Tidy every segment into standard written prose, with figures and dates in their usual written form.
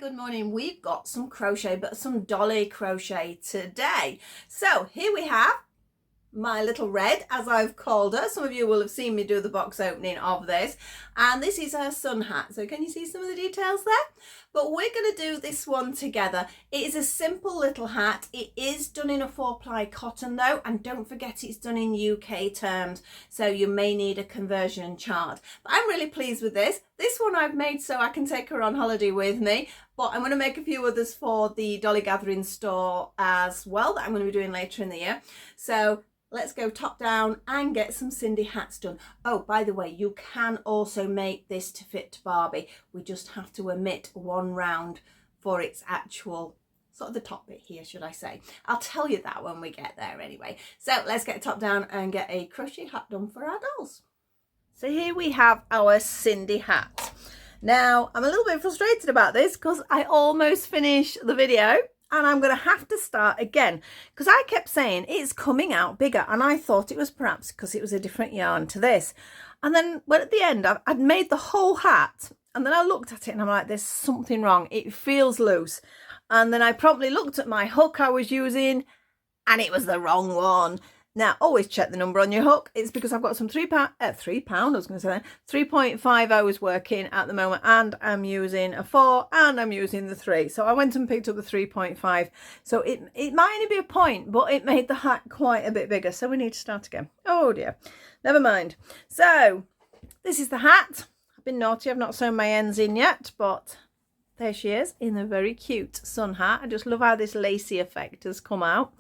good morning. We've got some crochet, but some dolly crochet today. So here we have my little red, as I've called her. Some of you will have seen me do the box opening of this, and this is her sun hat. So can you see some of the details there? But we're going to do this one together. It is a simple little hat. It is done in a 4-ply cotton though, and don't forget it's done in UK terms, so you may need a conversion chart. But I'm really pleased with this. This one I've made so I can take her on holiday with me, but I'm going to make a few others for the Dolly Gathering store as well that I'm going to be doing later in the year. So let's go top down and get some Sindy hats done. Oh, by the way, you can also make this to fit Barbie. We just have to omit one round for its actual, sort of the top bit here, should I say. I'll tell you that when we get there anyway. So let's get top down and get a crochet hat done for our dolls. So here we have our Sindy hat. Now, I'm a little bit frustrated about this because I almost finished the video. And I'm going to have to start again because I kept saying it's coming out bigger, and I thought it was perhaps because it was a different yarn to this. And then well, at the end I'd made the whole hat, and then I looked at it and I'm like, there's something wrong, it feels loose. And then I promptly looked at my hook I was using and it was the wrong one. Now, always check the number on your hook. It's because I've got some 3 pound, I was going to say that, 3.50 working at the moment, and I'm using a 4 and I'm using the 3. So I went and picked up the 3.5. So it might only be a point, but it made the hat quite a bit bigger. So we need to start again. Oh dear, never mind. So this is the hat. I've been naughty, I've not sewn my ends in yet, but there she is in a very cute sun hat. I just love how this lacy effect has come out.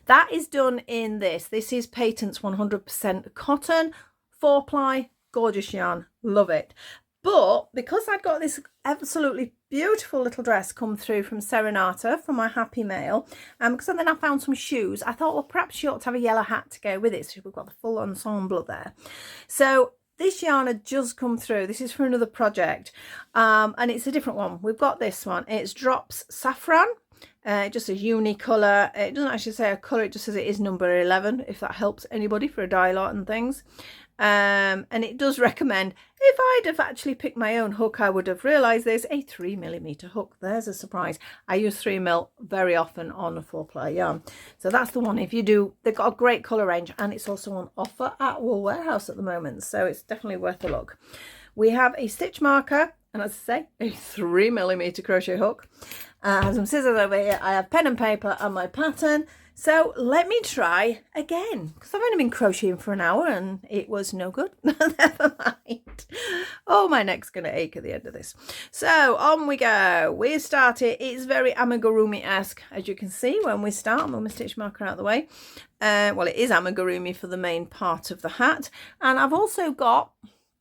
That is done in this. This is Patents 100% cotton, 4-ply, gorgeous yarn. Love it. But because I'd got this absolutely beautiful little dress come through from Serenata for my Happy Mail, because then I found some shoes, I thought, well, perhaps she ought to have a yellow hat to go with it. So we've got the full ensemble there. So this yarn had just come through. This is for another project, and it's a different one. We've got this one. It's Drops Saffron. Just a uni colour. It doesn't actually say a colour, it just says it is number 11, if that helps anybody for a die lot and things. And it does recommend, if I'd have actually picked my own hook, I would have realised there's a 3mm hook. There's a surprise. I use 3mm very often on a 4-ply yarn. So that's the one. If you do, they've got a great colour range, and it's also on offer at Wool Warehouse at the moment. So it's definitely worth a look. We have a stitch marker, and as I say, a 3mm crochet hook. I have some scissors over here. I have pen and paper and my pattern. So let me try again, because I've only been crocheting for an hour and it was no good. Never mind. Oh, my neck's going to ache at the end of this. So on we go. We started. It's very amigurumi-esque, as you can see when we start. I'll move my stitch marker out of the way. Well, it is amigurumi for the main part of the hat. And I've also got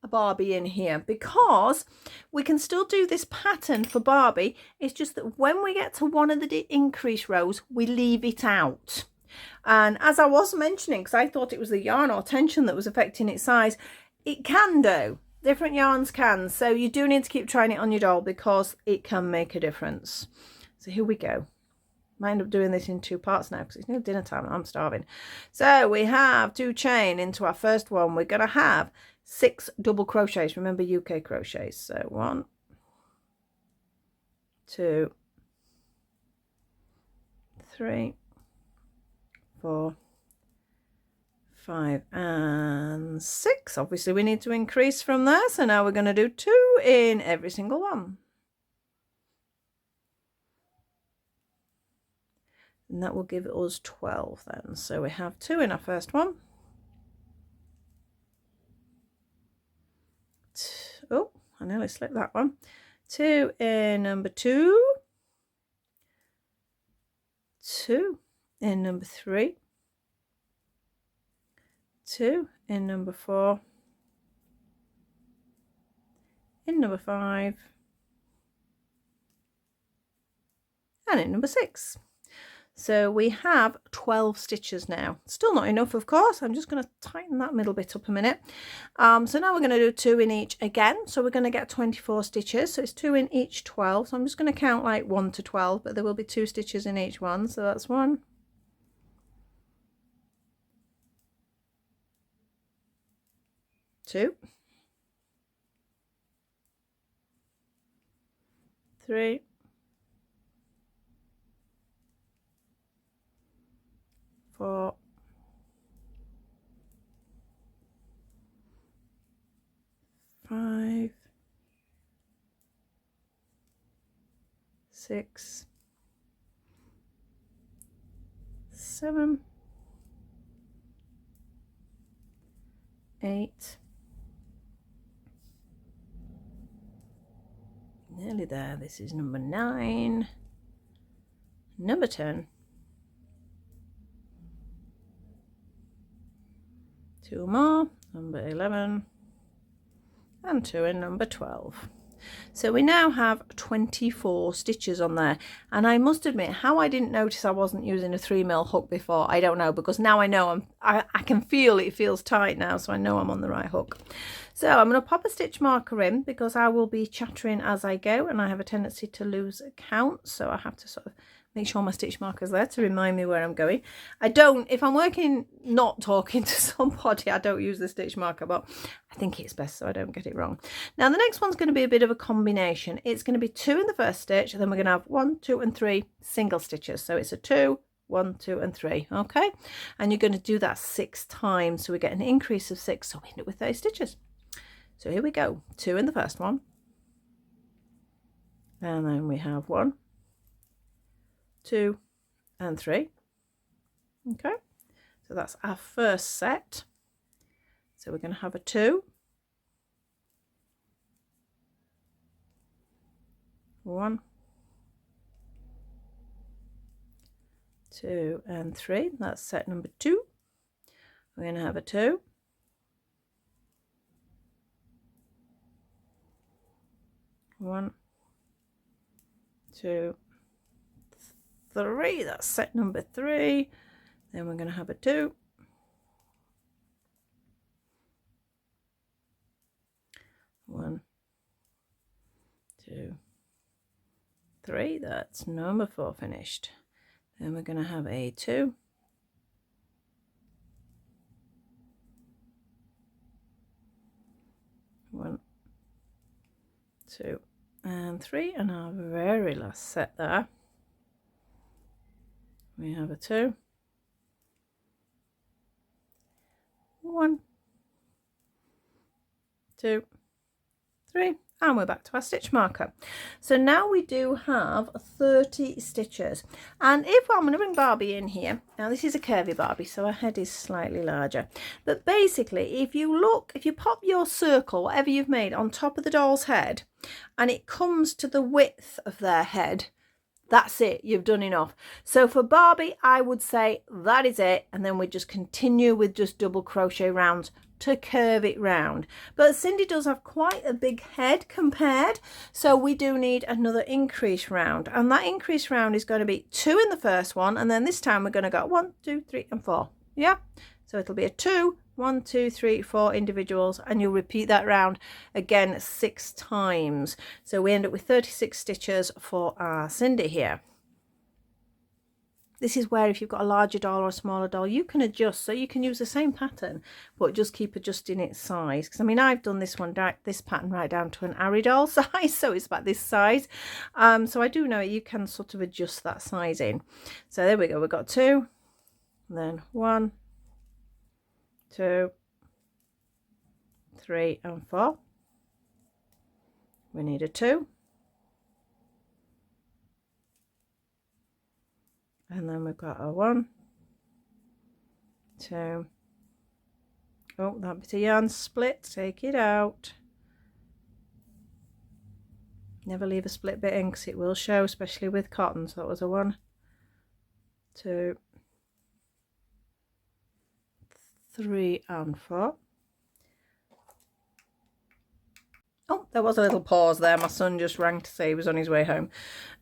a Barbie in here because we can still do this pattern for Barbie. It's just that when we get to one of the increase rows, we leave it out. And as I was mentioning, because I thought it was the yarn or tension that was affecting its size, it can do. Different yarns can. So you do need to keep trying it on your doll because it can make a difference. So here we go. Might end up doing this in 2 parts now because it's near dinner time and I'm starving. So we have 2 chain into our first one. We're going to have 6 double crochets. Remember UK crochets. So 1, 2, 3, 4, 5 and 6. Obviously we need to increase from there. So now we're going to do 2 in every single one. And that will give us 12 then. So we have 2 in our first one. Oh, I nearly slipped that one. 2 in number 2. 2 in number 3. 2 in number 4. In number 5. And in number 6. So we have 12 stitches now. Still not enough, of course. I'm just going to tighten that middle bit up a minute. So now we're going to do 2 in each again. So we're going to get 24 stitches. So it's 2 in each 12. So I'm just going to count like 1 to 12, but there will be 2 stitches in each one. So that's 1, 2, 3, 4, 5, 6, 7, 8, nearly there. This is number 9, number 10, 2 more, number 11, and 2 in number 12. So we now have 24 stitches on there, and I must admit how I didn't notice I wasn't using a 3mm hook before, I don't know, because now I know I can feel it feels tight now, so I know I'm on the right hook. So I'm going to pop a stitch marker in because I will be chattering as I go and I have a tendency to lose count, so I have to sort of make sure my stitch marker is there to remind me where I'm going. I don't, if I'm working not talking to somebody, I don't use the stitch marker, but I think it's best so I don't get it wrong. Now the next one's going to be a bit of a combination. It's going to be 2 in the first stitch, and then we're going to have 1, 2 and 3 single stitches. So it's a 2, 1, 2 and 3. Okay, and you're going to do that 6 times, so we get an increase of 6, so we end up with 30 stitches. So here we go, 2 in the first one, and then we have 1, 2 and 3. Okay, so that's our first set. So we're going to have a 2, 1, 2 and 3. That's set number 2. We're going to have a 2, 1, 2, 3. That's set number 3. Then we're going to have a 2, 1, 2, 3. That's number 4 finished. Then we're going to have a 2, 1, 2 and 3, and our very last set there we have a 2, 1, 2, 3, and we're back to our stitch marker. So now we do have 30 stitches, and if I'm going to bring Barbie in here now, this is a curvy Barbie, so her head is slightly larger, but basically if you pop your circle, whatever you've made, on top of the doll's head and it comes to the width of their head, that's it, you've done enough. So for Barbie, I would say that is it, and then we just continue with just double crochet rounds to curve it round. But Sindy does have quite a big head compared, so we do need another increase round, and that increase round is going to be 2 in the first one, and then this time we're going to go 1, 2, 3 and 4. Yeah, so it'll be a 2, 1, 2, 3, 4 individuals, and you'll repeat that round again 6 times. So we end up with 36 stitches for our Sindy here. This is where if you've got a larger doll or a smaller doll, you can adjust, so you can use the same pattern but just keep adjusting its size. Because I mean, I've done this pattern right down to an Ari doll size, so it's about this size. So I do know you can sort of adjust that size in. So there we go, we've got 2, then 1, 2, 3 and 4. We need a 2, and then we've got a 1, 2. Oh, that bit of yarn split, take it out. Never leave a split bit in because it will show, especially with cotton. So that was a 1, 2, 3 and 4. Oh, there was a little pause there. My son just rang to say he was on his way home.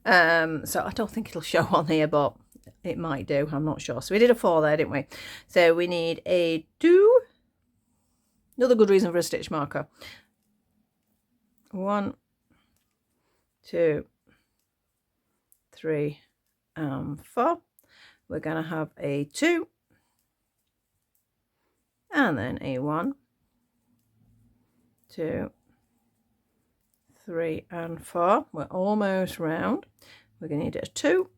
So I don't think it'll show on here, but it might do. I'm not sure. So we did a 4 there, didn't we? So we need a 2. Another good reason for a stitch marker. 1, 2, 3 and 4. We're going to have a 2. And then a 1, 2, 3 and 4. We're almost round. We're going to need a 2,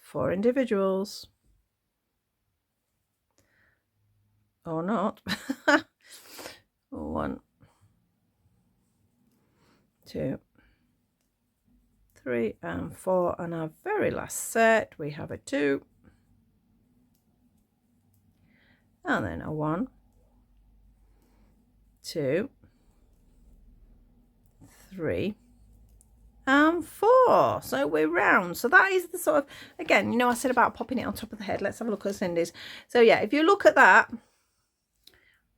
4 individuals. Or not. 1, 2, 3 and 4, and our very last set we have a 2 and then a 1, 2, 3 and 4. So we're round. So that is the sort of, again, you know, I said about popping it on top of the head. Let's have a look at Cindy's. So yeah, if you look at that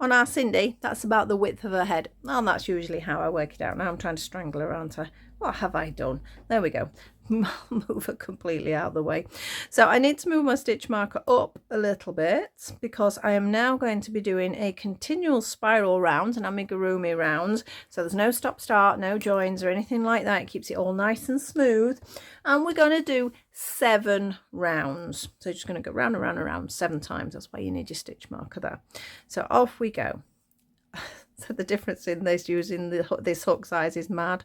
on our Cindy, that's about the width of her head, and that's usually how I work it out. Now I'm trying to strangle her, aren't I? What have I done? There we go. Move her completely out of the way. So I need to move my stitch marker up a little bit because I am now going to be doing a continual spiral round, an amigurumi round. So there's no stop start, no joins or anything like that. It keeps it all nice and smooth. And we're going to do 7 rounds. So you're just going to go round and round and round 7 times. That's why you need your stitch marker there. So off we go. So the difference in this using this hook size is mad.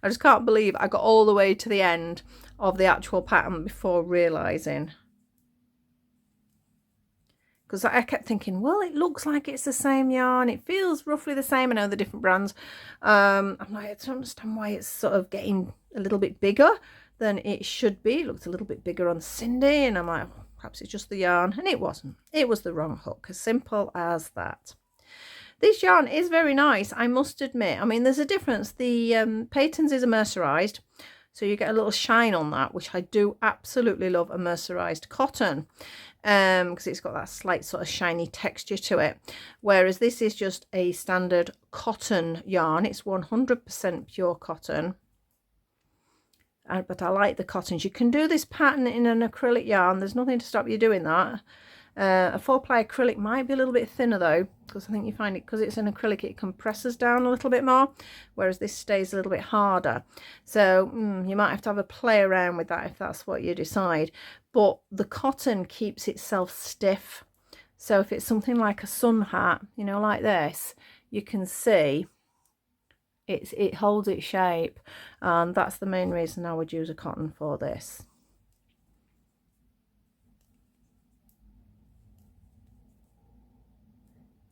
I just can't believe I got all the way to the end of the actual pattern before realising. Because I kept thinking, well, it looks like it's the same yarn. It feels roughly the same. I know the different brands. I'm like, I don't understand why it's sort of getting a little bit bigger than it should be. It looked a little bit bigger on Cindy. And I'm like, oh, perhaps it's just the yarn. And it wasn't. It was the wrong hook. As simple as that. This yarn is very nice, I must admit. I mean, there's a difference. The Patons is a mercerized, so you get a little shine on that, which I do absolutely love a mercerized cotton, because it's got that slight sort of shiny texture to it. Whereas this is just a standard cotton yarn. It's 100% pure cotton. But I like the cottons. You can do this pattern in an acrylic yarn. There's nothing to stop you doing that. A 4-ply acrylic might be a little bit thinner though, because I think you find it, because it's an acrylic, it compresses down a little bit more, whereas this stays a little bit harder. So you might have to have a play around with that if that's what you decide. But the cotton keeps itself stiff. So if it's something like a sun hat, you know, like this, you can see it holds its shape. And that's the main reason I would use a cotton for this.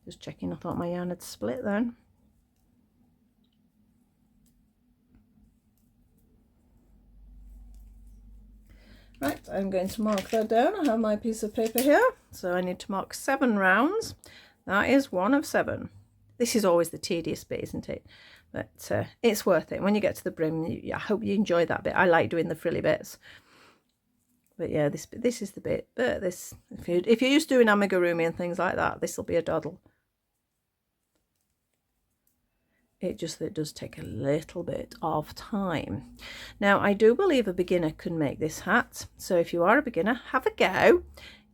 Just checking, I thought my yarn had split then. Right, I'm going to mark that down. I have my piece of paper here. So I need to mark 7 rounds. That is 1 of 7. This is always the tedious bit, isn't it? But it's worth it. When you get to the brim, I hope you enjoy that bit. I like doing the frilly bits. But yeah, this is the bit. But this, if you're used to doing amigurumi and things like that, this will be a doddle. It does take a little bit of time. Now, I do believe a beginner can make this hat. So if you are a beginner, have a go.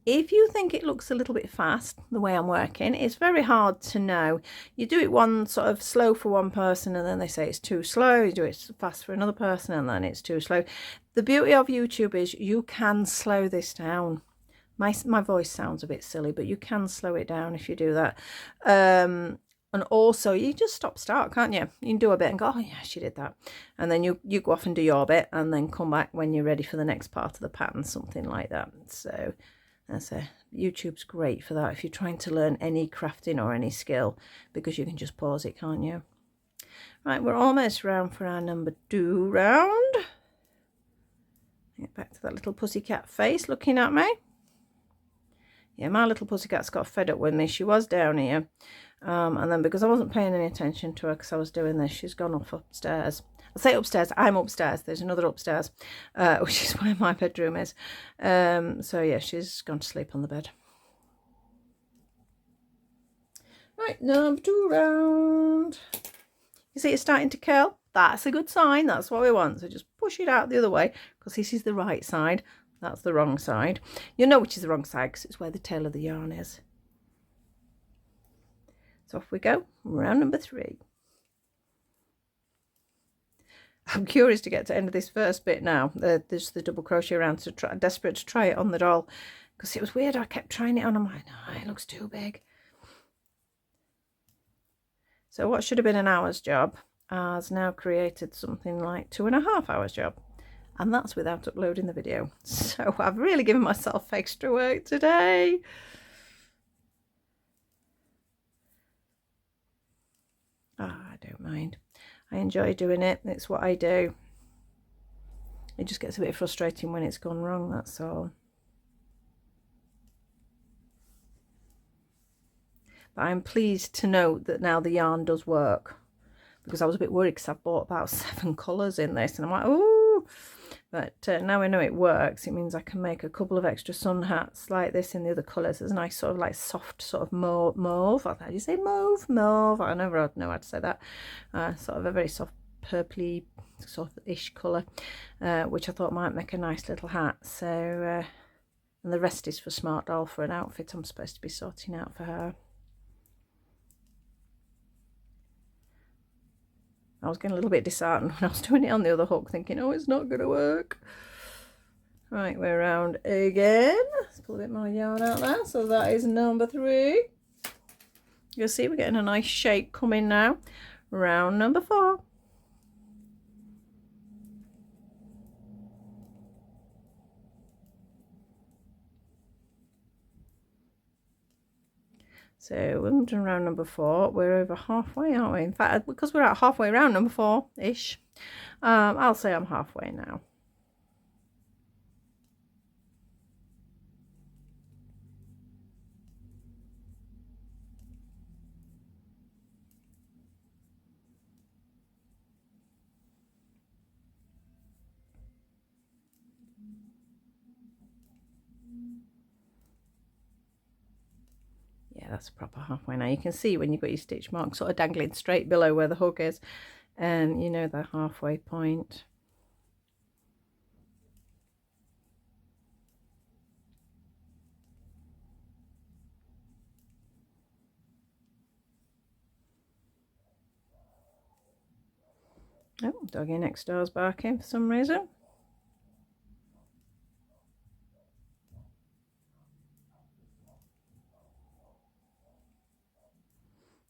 If you think it looks a little bit fast, the way I'm working, it's very hard to know. You do it one sort of slow for one person and then they say it's too slow. You do it fast for another person and then it's too slow. The beauty of YouTube is you can slow this down. My voice sounds a bit silly, but you can slow it down if you do that. And also, you just stop start, can't you? You can do a bit and go, oh yeah, she did that. And then you go off and do your bit and then come back when you're ready for the next part of the pattern, something like that. So YouTube's great for that if you're trying to learn any crafting or any skill, because you can just pause it, can't you? Right, we're almost round for our number 2 round. Get back to that little pussycat face looking at me. Yeah, my little pussycat's got fed up with me. She was down here. And then because I wasn't paying any attention to her because I was doing this, she's gone off upstairs. I say upstairs, I'm upstairs. There's another upstairs, which is where my bedroom is. So yeah, she's gone to sleep on the bed. Right, number 2 round. You see it's starting to curl? That's a good sign. That's what we want. So just push it out the other way, because this is the right side. That's the wrong side. You know which is the wrong side because it's where the tail of the yarn is. So off we go, round number 3. I'm curious to get to the end of this first bit now. There's the double crochet around, so desperate to try it on the doll, because it was weird. I kept trying it on. I'm like, no, it looks too big. So what should have been an hour's job has now created something like 2.5 hours job. And that's without uploading the video. So I've really given myself extra work today. I don't mind. I enjoy doing it. It's what I do. It just gets a bit frustrating when it's gone wrong, that's all. But I'm pleased to note that now the yarn does work, because I was a bit worried because I've bought about 7 colours in this and I'm like, oh, but now I know it works. It means I can make a couple of extra sun hats like this in the other colours. There's a nice sort of like soft sort of mauve. How do you say mauve? Mauve. I never know how to say that. Sort of a very soft purpley sort of ish colour, which I thought might make a nice little hat. So and the rest is for Smart Doll for an outfit I'm supposed to be sorting out for her. I was getting a little bit disheartened when I was doing it on the other hook, thinking, oh, it's not going to work. Right, we're round again. Let's pull a bit more yarn out there. So that is number 3. You'll see we're getting a nice shape coming now. Round number 4. So we've done round number 4. We're over halfway, aren't we? In fact, because we're at halfway round number 4-ish, I'll say I'm halfway now. Yeah, that's proper halfway now. You can see when you've got your stitch mark sort of dangling straight below where the hook is, and you know the halfway point. Oh, doggy next door's barking for some reason.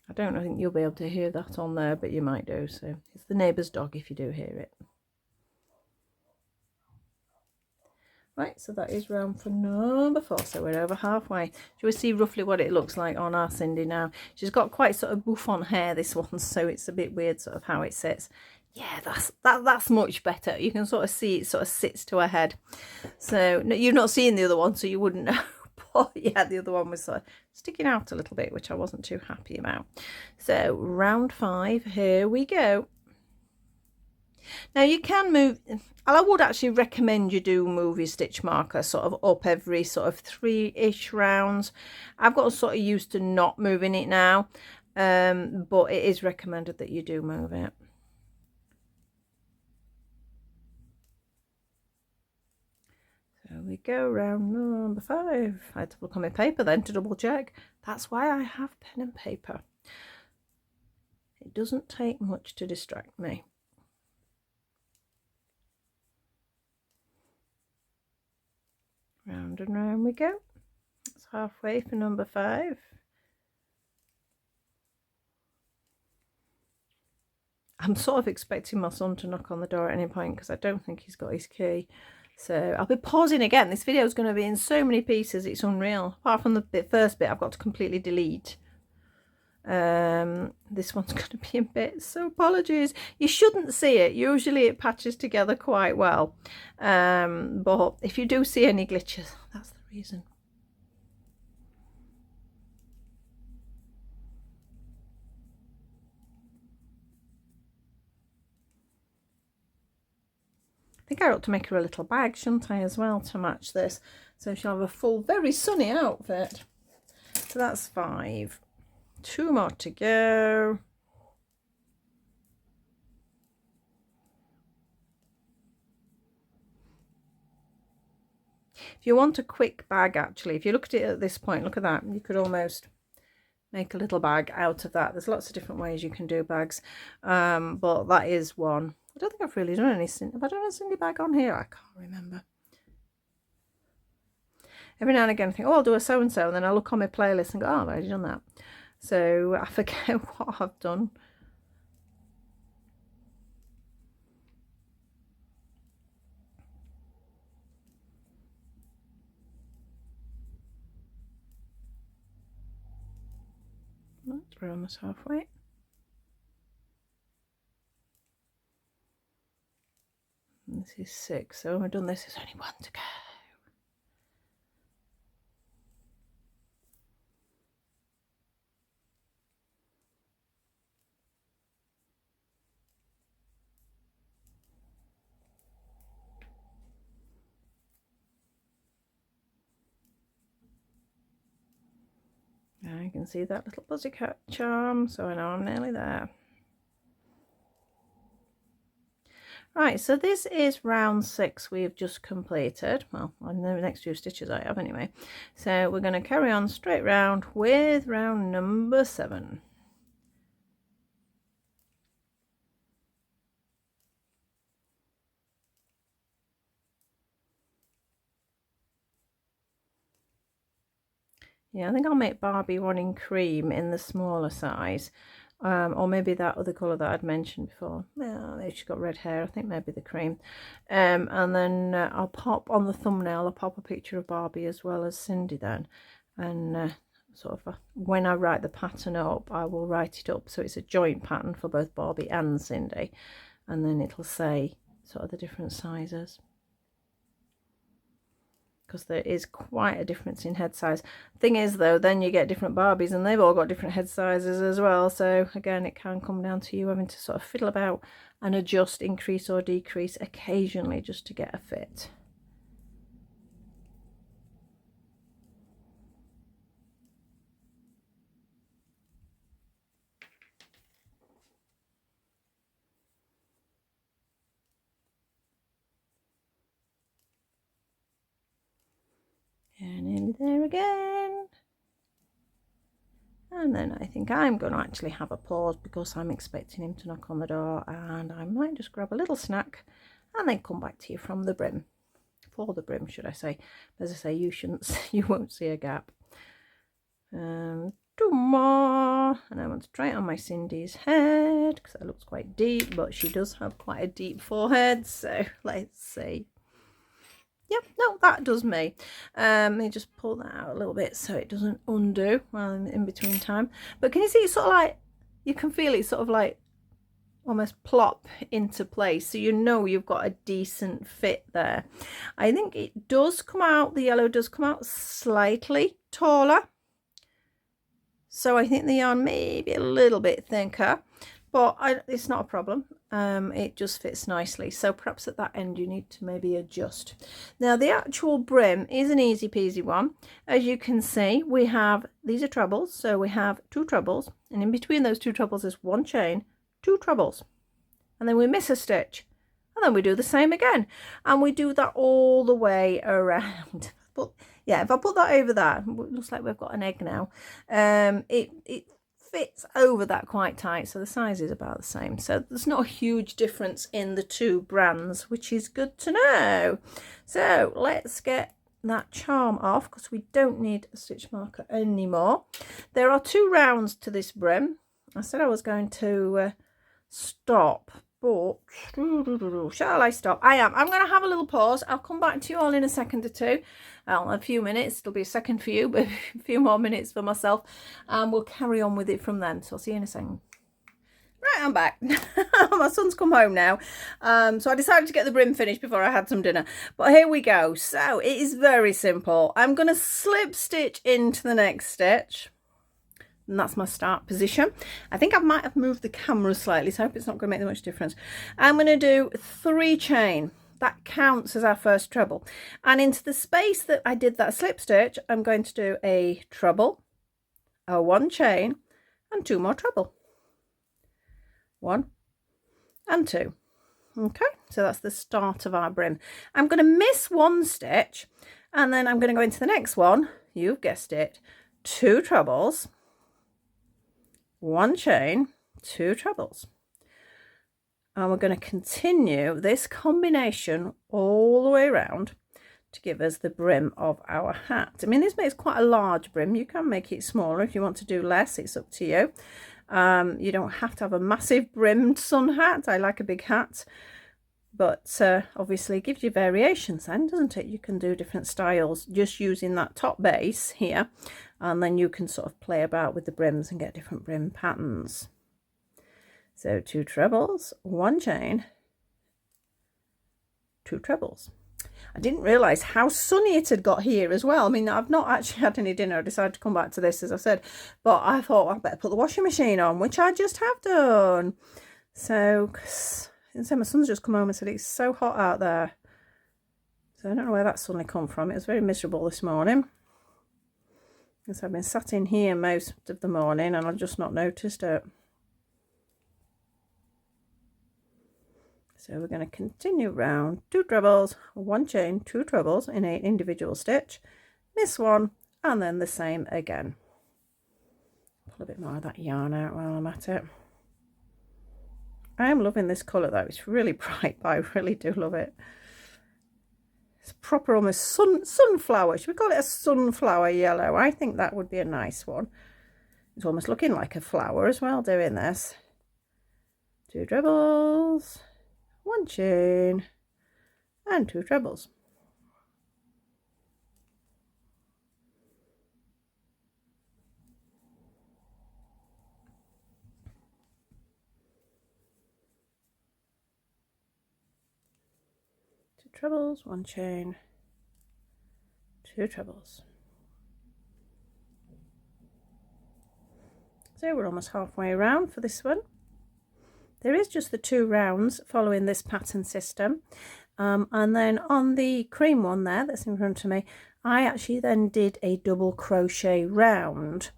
I don't think you'll be able to hear that on there, but you might do. So it's the neighbour's dog if you do hear it. Right, so that is round for number 4. So we're over halfway. Shall we see roughly what it looks like on our Sindy now? She's got quite sort of bouffant hair, this one, so it's a bit weird sort of how it sits. Yeah, that's much better. You can sort of see it sort of sits to her head. So no, you've not seen the other one, so you wouldn't know. But yeah, the other one was sort of sticking out a little bit, which I wasn't too happy about. So round 5, here we go. Now you can move, and I would actually recommend you do move your stitch marker sort of up every sort of 3-ish rounds. I've got sort of used to not moving it now, but it is recommended that you do move it. There we go, round number 5. I had to look on my paper then to double check. That's why I have pen and paper. It doesn't take much to distract me. Round and round we go. That's halfway for number 5. I'm sort of expecting my son to knock on the door at any point because I don't think he's got his key. So I'll be pausing again. This video is going to be in so many pieces, it's unreal. Apart from the first bit I've got to completely delete. This one's going to be in bits, so apologies. You shouldn't see it. Usually it patches together quite well. But if you do see any glitches, that's the reason. I think I ought to make her a little bag, shouldn't I, as well, to match this. So she'll have a full, very sunny outfit. So that's 5. 2 more to go. If you want a quick bag, actually, if you look at it at this point, look at that. You could almost make a little bag out of that. There's lots of different ways you can do bags, but that is one. I don't think I've really done any. Have I done a Sindy bag on here? I can't remember. Every now and again I think, oh, I'll do a so-and-so, and then I look on my playlist and go, oh, I've already done that. So I forget what I've done. we're almost halfway. This is 6, so when we've done this, there's only 1 to go. Now you can see that little pussycat charm, so I know I'm nearly there. Right, so this is round 6 we've just completed. Well, on the next few stitches I have anyway. So we're going to carry on straight round with round number 7. Yeah, I think I'll make Barbie one in cream in the smaller size. Or maybe that other colour that I'd mentioned before. Yeah, she's got red hair. I think maybe the cream. And then I'll pop on the thumbnail, I'll pop a picture of Barbie as well as Sindy then. And sort of when I write the pattern up, I will write it up so it's a joint pattern for both Barbie and Sindy. And then it'll say sort of the different sizes, because there is quite a difference in head size. Thing is though, then you get different Barbies and they've all got different head sizes as well, so again it can come down to you having to sort of fiddle about and adjust, increase or decrease occasionally just to get a fit. And nearly there again. And then I think I'm going to actually have a pause because I'm expecting him to knock on the door, and I might just grab a little snack and then come back to you from the brim. For the brim, should I say. As I say, you won't see a gap. 2 more, and I want to try it on my Sindy's head because it looks quite deep, but she does have quite a deep forehead, so let's see. Yep, no, that does me. Let me just pull that out a little bit so it doesn't undo while I'm in between time. But can you see it's sort of like, you can feel it sort of like almost plop into place, so you know you've got a decent fit there. I think it does come out, the yellow does come out slightly taller. So I think the yarn may be a little bit thicker, but it's not a problem. It just fits nicely. So perhaps at that end you need to maybe adjust. Now the actual brim is an easy peasy one. As you can see, we have, these are trebles, so we have 2 trebles, and in between those 2 trebles is 1 chain, 2 trebles, and then we miss a stitch, and then we do the same again, and we do that all the way around. But yeah, if I put that over that, it looks like we've got an egg now. It fits over that quite tight, so the size is about the same, so there's not a huge difference in the 2 brands, which is good to know. So let's get that charm off because we don't need a stitch marker anymore. There are 2 rounds to this brim. I said I was going to stop, but shall I stop? I am. I'm going to have a little pause. I'll come back to you all in a second or two. A few minutes. It'll be a second for you, but a few more minutes for myself, and we'll carry on with it from then. So I'll see you in a second. Right, I'm back. My son's come home now, so I decided to get the brim finished before I had some dinner, but here we go. So it is very simple. I'm going to slip stitch into the next stitch, and that's my start position. I think I might have moved the camera slightly, so I hope it's not going to make that much difference. I'm going to do 3 chain. That counts as our first treble, and into the space that I did that slip stitch, I'm going to do a treble, a 1 chain, and 2 more treble. 1 and 2. Okay, so that's the start of our brim. I'm going to miss 1 stitch, and then I'm going to go into the next one. You've guessed it, 2 trebles, 1 chain, 2 trebles. And we're going to continue this combination all the way around to give us the brim of our hat. I mean, this makes quite a large brim. You can make it smaller if you want to do less. It's up to you. You don't have to have a massive brimmed sun hat. I like a big hat, but obviously it gives you variations then, doesn't it? You can do different styles just using that top base here, and then you can sort of play about with the brims and get different brim patterns. So 2 trebles, 1 chain, 2 trebles. I didn't realise how sunny it had got here as well. I mean, I've not actually had any dinner. I decided to come back to this, as I said, but I thought I better put the washing machine on, which I just have done. So, my son's just come home and said it's so hot out there. So I don't know where that suddenly come from. It was very miserable this morning, because I've been sat in here most of the morning and I've just not noticed it. So we're going to continue round, 2 trebles, 1 chain, 2 trebles in an individual stitch, miss 1, and then the same again. Pull a bit more of that yarn out while I'm at it. I am loving this colour though. It's really bright, but I really do love it. It's proper almost sunflower. Should we call it a sunflower yellow? I think that would be a nice one. It's almost looking like a flower as well doing this. 2 trebles, 1 chain, and 2 trebles. Trebles, 1 chain, 2 trebles. So we're almost halfway around for this one. There is just the 2 rounds following this pattern system, and then on the cream one there that's in front of me, I actually then did a double crochet round.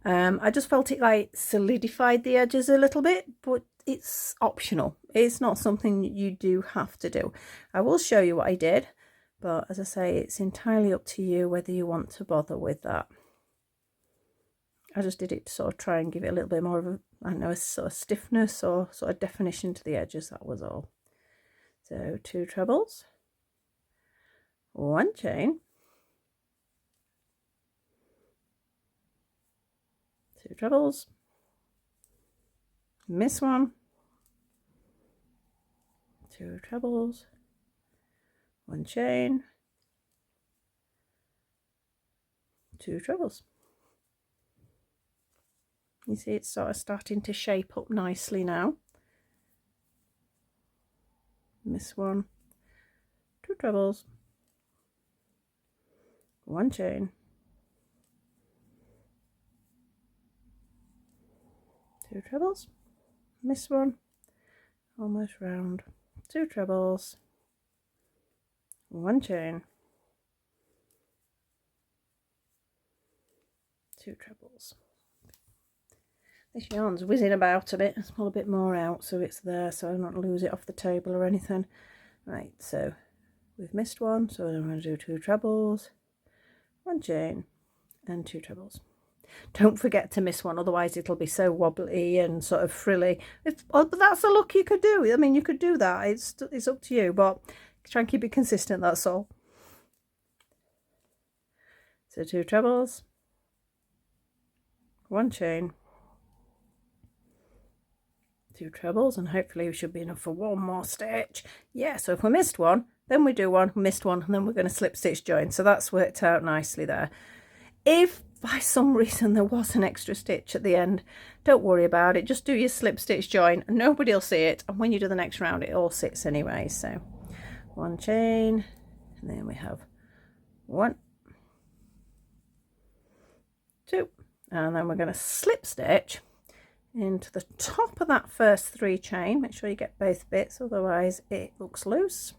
I just felt it like solidified the edges a little bit, but it's optional. It's not something you do have to do. I will show you what I did, but as I say, it's entirely up to you whether you want to bother with that. I just did it to sort of try and give it a little bit more of a, I don't know, a sort of stiffness or sort of definition to the edges, that was all. So 2 trebles, 1 chain, 2 trebles, miss 1, 2 trebles, 1 chain, 2 trebles. You see it's sort of starting to shape up nicely now. Miss 1, 2 trebles, 1 chain, 2 trebles, miss 1, almost round, 2 trebles, 1 chain, 2 trebles. This yarn's whizzing about a bit. Let's pull a bit more out so it's there, so I don't lose it off the table or anything. Right, so we've missed 1, so I'm going to do 2 trebles, 1 chain, and 2 trebles. Don't forget to miss 1, otherwise it'll be so wobbly and sort of frilly. But that's a look you could do. I mean, you could do that. It's up to you, but try and keep it consistent, that's all. So 2 trebles, 1 chain, 2 trebles, and hopefully we should be enough for 1 more stitch. Yeah, so if we missed 1, then we do 1, missed 1, and then we're going to slip stitch join. So that's worked out nicely there. If by some reason there was an extra stitch at the end, don't worry about it. Just do your slip stitch join and nobody will see it, and when you do the next round it all sits anyway. So 1 chain, and then we have 1, 2, and then we're going to slip stitch into the top of that first 3 chain. Make sure you get both bits, otherwise it looks loose.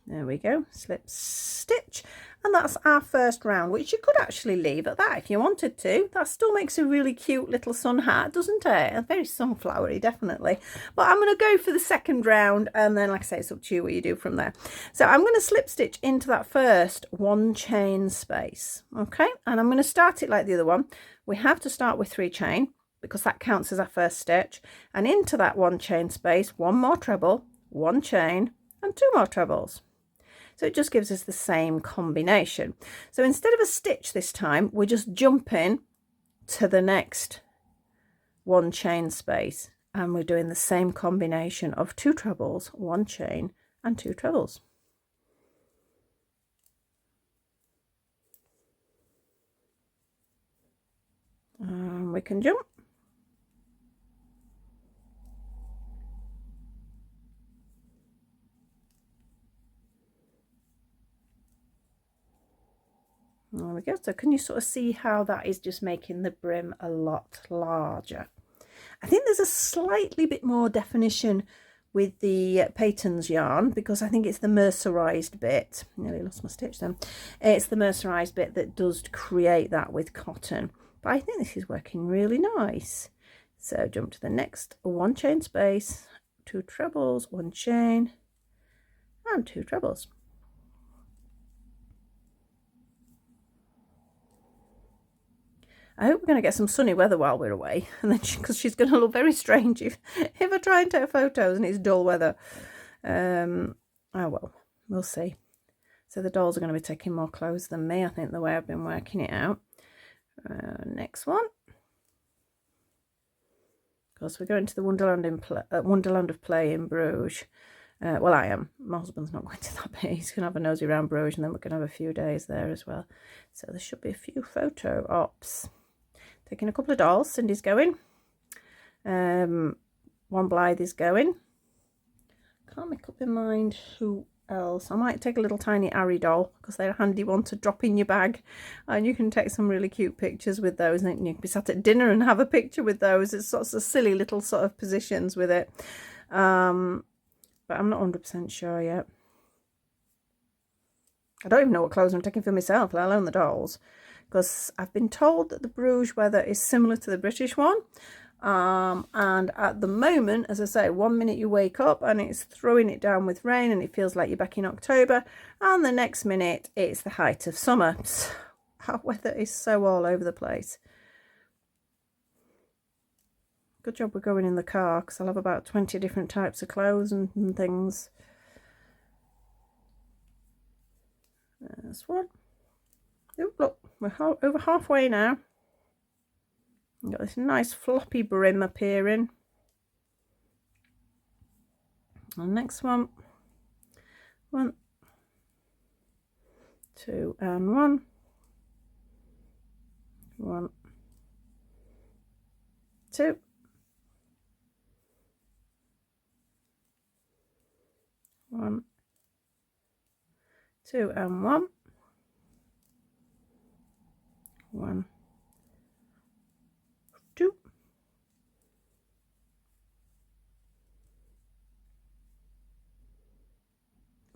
There we go, slip stitch, and that's our first round, which you could actually leave at that if you wanted to. That still makes a really cute little sun hat, doesn't it? Very sunflowery, definitely. But I'm going to go for the second round, and then like I say, it's up to you what you do from there. So I'm going to slip stitch into that first 1 chain space, okay, and I'm going to start it like the other one. We have to start with 3 chain because that counts as our first stitch, and into that 1 chain space, 1 more treble, 1 chain, and 2 more trebles. So it just gives us the same combination. So instead of a stitch this time, we're just jumping to the next 1 chain space, and we're doing the same combination of 2 trebles, 1 chain, and 2 trebles. we can jump. There we go. So can you sort of see how that is just making the brim a lot larger? I think there's a slightly bit more definition with the Peyton's yarn, because I think it's the mercerized bit. Nearly lost my stitch then. It's the mercerized bit that does create that with cotton. But I think this is working really nice. So jump to the next 1 chain space, 2 trebles, 1 chain, and 2 trebles. I hope we're going to get some sunny weather while we're away, and then because she's going to look very strange if I try and take photos and it's dull weather. Oh well, we'll see. So the dolls are going to be taking more clothes than me, I think, the way I've been working it out. Next one. Of course, we're going to the Wonderland of Play in Bruges. Well, I am. My husband's not going to that bit. He's going to have a nosy around Bruges, and then we're going to have a few days there as well. So there should be a few photo ops. Taking a couple of dolls. Cindy's going. One Blythe is going. Can't make up my mind who else. I might take a little tiny Ari doll, because they're a handy one to drop in your bag, and you can take some really cute pictures with those, and you can be sat at dinner and have a picture with those. It's sorts of silly little sort of positions with it. But I'm not 100% sure yet. I don't even know what clothes I'm taking for myself, let alone the dolls, because I've been told that the Bruges weather is similar to the British one. And at the moment, as I say, 1 minute you wake up and it's throwing it down with rain and it feels like you're back in October, and the next minute it's the height of summer. Our weather is so all over the place. Good job we're going in the car, because I'll have about 20 different types of clothes and things. There's one. Oh, look, we're over halfway now. We've got this nice floppy brim appearing. And next one. 1, 2, and 1. 1, 2. 1, 2, and 1. 1, 2.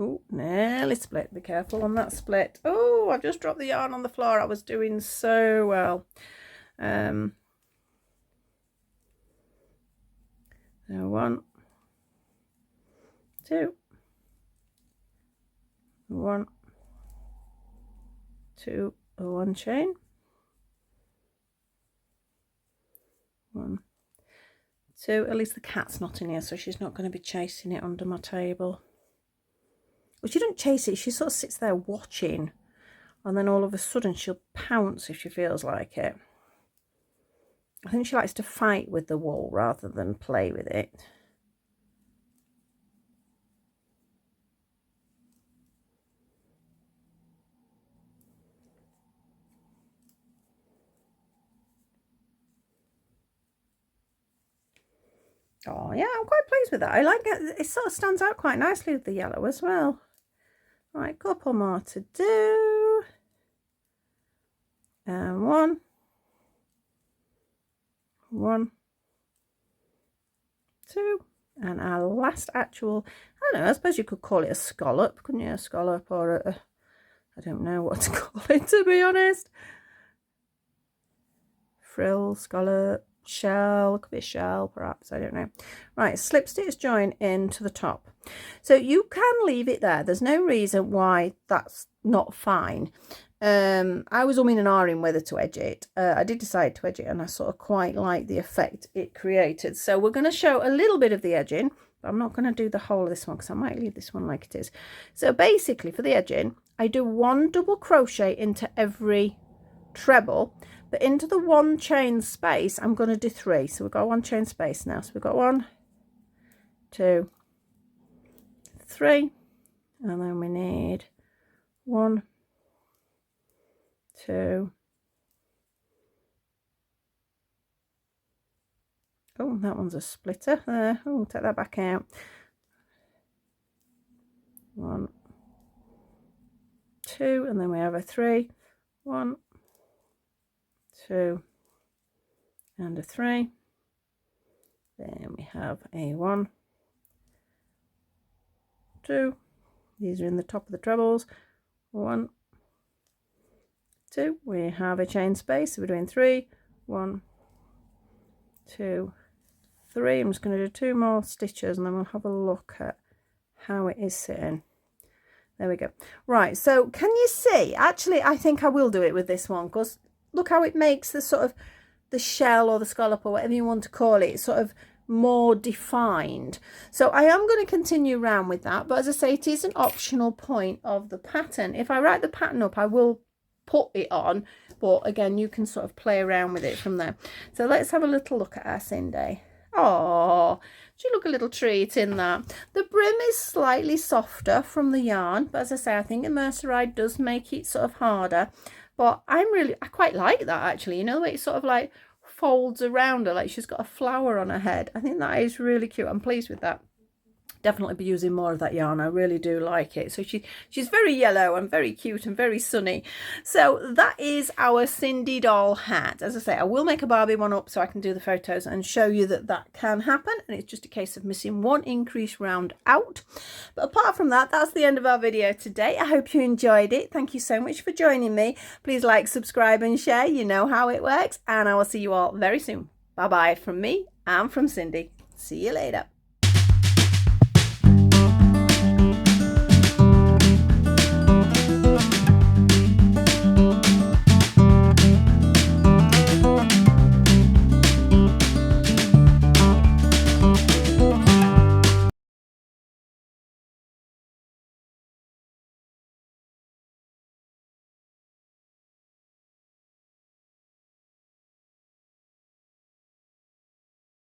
Oh, nearly split. Be careful on that split. Oh, I've just dropped the yarn on the floor. I was doing so well. So 1, 2, 1, 2, 1 chain. 1, 2. At least the cat's not in here, so she's not going to be chasing it under my table. Well, she doesn't chase it, she sort of sits there watching, and then all of a sudden she'll pounce if she feels like it. I think she likes to fight with the wool rather than play with it. Oh yeah, I'm quite pleased with that. I like it. It sort of stands out quite nicely with the yellow as well. Right, couple more to do. And 1, 1, 2, and our last actual, I don't know, I suppose you could call it a scallop, couldn't you? A scallop, or a I don't know what to call it, to be honest. Frill, scallop, shell, could be a shell perhaps, I don't know. Right, slip stitch join into the top. So you can leave it there, there's no reason why that's not fine. I was umming and ahhing whether to edge it. I did decide to edge it, and I sort of quite like the effect it created. So we're going to show a little bit of the edging, but I'm not going to do the whole of this one because I might leave this one like it is. So basically for the edging, I do 1 double crochet into every treble, but into the 1 chain space I'm going to do 3. So we've got 1 chain space now. So we've got 1, 2, 3, and then we need 1, 2, Oh, that one's a splitter there. Oh, take that back out. 1, 2, and then we have a 3. 1, 2, and a 3. Then we have a 1, 2. These are in the top of the trebles. 1, 2. We have a chain space, so we're doing 3. 1, 2, 3. I'm just going to do 2 more stitches and then we'll have a look at how it is sitting. There we go. Right, so can you see? Actually, I think I will do it with this one, because look how it makes the sort of the shell or the scallop or whatever you want to call it sort of more defined. So I am going to continue around with that, but as I say, it is an optional point of the pattern. If I write the pattern up, I will put it on, but again, you can sort of play around with it from there. So let's have a little look at our Sindy. Oh, she look a little treat in that. The brim is slightly softer from the yarn, but as I say, I think the merceride does make it sort of harder. But I quite like that actually. You know the way it sort of like folds around her, like she's got a flower on her head. I think that is really cute. I'm pleased with that. Definitely be using more of that yarn. I really do like it. So she's very yellow and very cute and very sunny. So that is our Sindy doll hat. As I say, I will make a Barbie one up so I can do the photos and show you that that can happen, and it's just a case of missing one increase round out. But apart from that, that's the end of our video today. I hope you enjoyed it. Thank you so much for joining me. Please like, subscribe and share. You know how it works, and I will see you all very soon. Bye bye from me and from Sindy. See you later.